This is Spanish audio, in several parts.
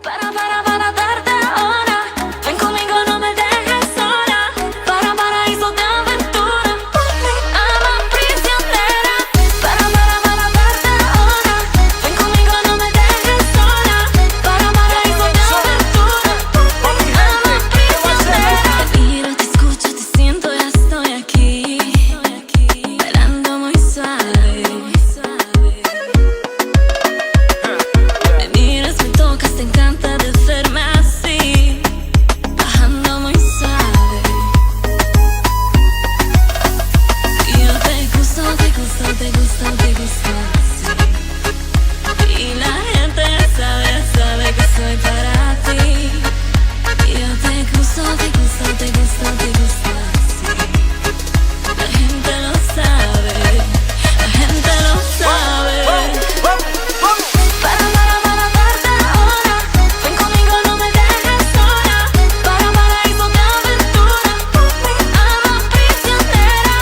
Para darte ahora. Ven conmigo, no me dejes sola. Para paraíso de aventura. Ama prisionera. Para darte ahora. Ven conmigo, no me dejes sola. Para paraíso de aventura. Ama prisionera. Miro, te escucho, te siento, ya estoy aquí. Bailando muy suave. Me miras, me tocas, te encanta de verme así. Bajando muy suave. Y yo te gusto, te gusto, te gusto, te gusto así. Y la gente sabe, sabe que soy para ti. Y yo te gusto, te gusto, te gusto, te gusto así. La gente lo sabe, la gente lo sabe. Para darte ahora. Ven conmigo, no me dejes sola. Para paraíso de aventura. Ama prisionera.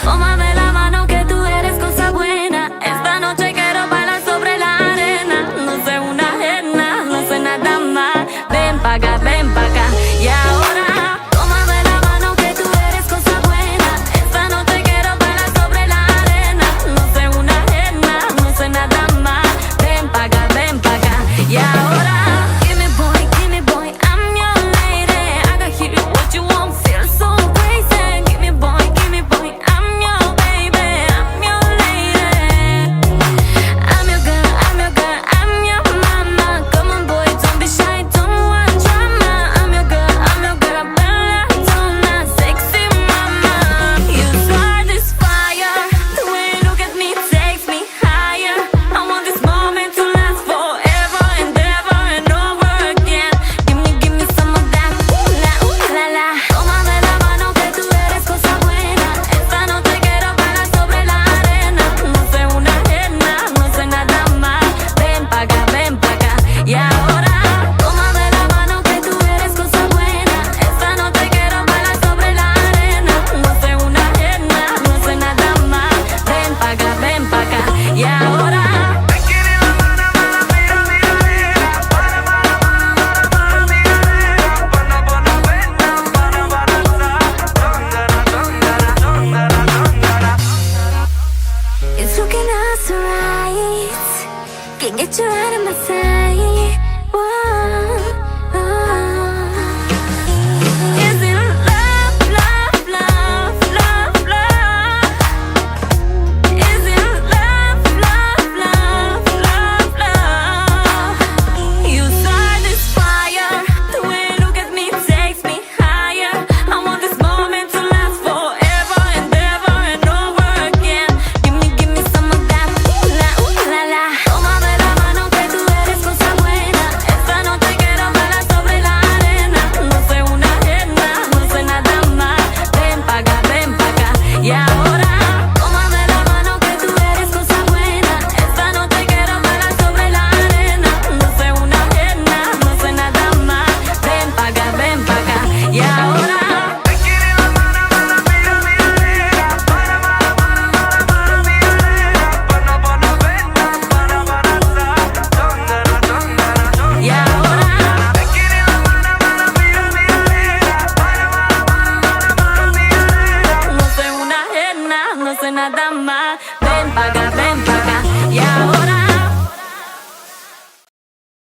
Tómame la mano que tú eres cosa buena. Esta noche quiero bailar sobre la arena. No sé una ajena, no sé nada más. Ven pa' acá, ven pa' acá. Y ahora, tómame la mano que tú eres cosa buena. Esta noche quiero bailar sobre la arena. No sé una ajena, no sé nada más. Ven pa' acá, ven pa' acá. Y ahora, give me boy, I'm your lady. I got you what you want, feel so crazy. Give me boy, I'm your baby, I'm your lady. I'm your girl, I'm your mama. Come on boy, don't be shy, don't want drama. I'm your girl, bella donna, sexy mama. You start this fire, the way you look at me takes me higher. I want this moment to last forever and ever and over again. Give me some of that, ooh la la. Tómame la mano que tú eres cosa buena. Esta noche quiero bailar sobre la arena. No sé una ajena, no sé nada más. Ven pa' acá, ven pa' acá. Y ahora, tómame la mano que tú eres cosa buena. Esta noche quiero bailar sobre la arena. No sé una ajena, no sé nada más. Ven pa' acá, ven pa' acá. Y ahora, it's looking us right. Can't get you out of my sight. Whoa, Is it love, love, love, love, love? Is it love, love, love, love, love? You start this fire. The way you look at me takes me higher. I want this moment to last forever and ever and over again. Give me some of that, ooh la la. Tómame la mano que tú eres cosa buena. Esta noche quiero bailar sobre la arena. No sé una ajena, no sé nada más. Ven pa' acá, ven pa' acá. Y ahora, tómame la mano que tú eres cosa buena. Esta noche quiero bailar sobre la arena. No sé una ajena, no sé nada más. Ven pa' acá, ven pa' acá. Y ahora, y ahora, no sé una ajena, no sé nada más. Ven pa' acá, ven pa' acá. Y